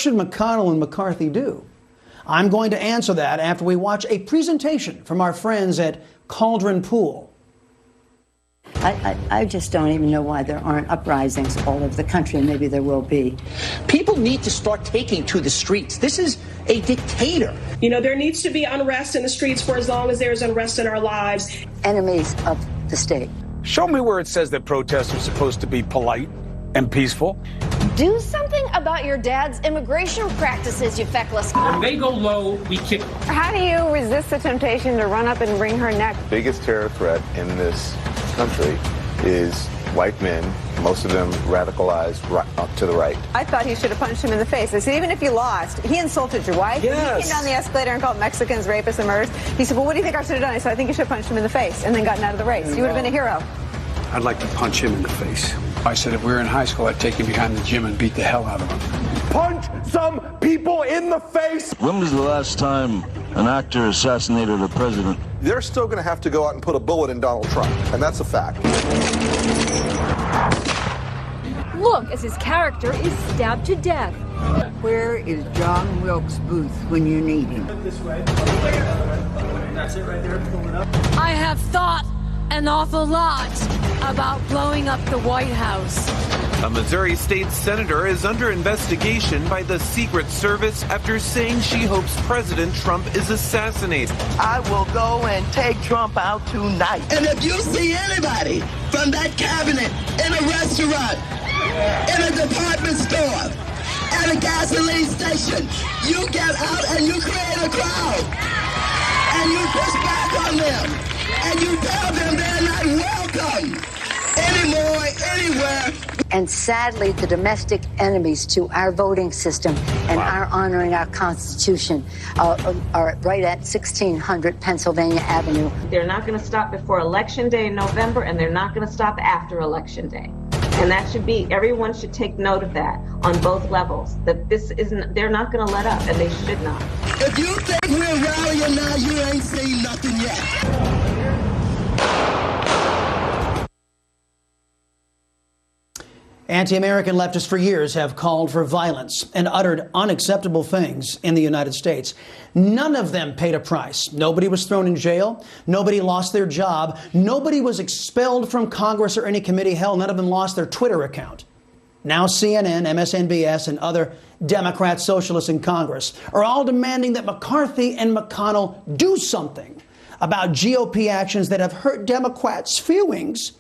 should McConnell and McCarthy do? I'm going to answer that after we watch a presentation from our friends at Cauldron Pool. I just don't even know why there aren't uprisings all over the country, and maybe there will be. People need to start taking to the streets. This is a dictator. You know, there needs to be unrest in the streets for as long as there's unrest in our lives. Enemies of the state. Show me where it says that protests are supposed to be polite and peaceful. Do something about your dad's immigration practices, you feckless. When they go low, we kick them. How do you resist the temptation to run up and wring her neck? The biggest terror threat in this country is white men, most of them radicalized to the right. I thought he should have punched him in the face. I said, even if you lost, he insulted your wife. Yes. He came down the escalator and called Mexicans rapists and murderers. He said, well, what do you think I should have done? I said, I think you should have punched him in the face, and then gotten out of the race. You would have been a hero. I'd like to punch him in the face. I said if we were in high school, I'd take him behind the gym and beat the hell out of him. Punch some people in the face! When was the last time an actor assassinated a president? They're still going to have to go out and put a bullet in Donald Trump, and that's a fact. Look as his character is stabbed to death. Where is John Wilkes Booth when you need him? That's it right there. Pull it up. I have thought an awful lot about blowing up the White House. A Missouri state senator is under investigation by the Secret Service after saying she hopes President Trump is assassinated. I will go and take Trump out tonight. And if you see anybody from that cabinet in a restaurant, in a department store, at a gasoline station, you get out and you create a crowd. And you push back on them. And you tell them they're not welcome anymore, anywhere. And sadly, the domestic enemies to our voting system and our honoring our Constitution are right at 1600 Pennsylvania Avenue. They're not going to stop before Election Day in November, and they're not going to stop after Election Day. And that should be, everyone should take note of that on both levels, that this isn't, they're not going to let up, and they should not. If you think we're rallying now, you ain't seen nothing yet. Anti-American leftists for years have called for violence and uttered unacceptable things in the United States. None of them paid a price. Nobody was thrown in jail. Nobody lost their job. Nobody was expelled from Congress or any committee. Hell, none of them lost their Twitter account. Now CNN, MSNBC, and other Democrat socialists in Congress are all demanding that McCarthy and McConnell do something about GOP actions that have hurt Democrats' feelings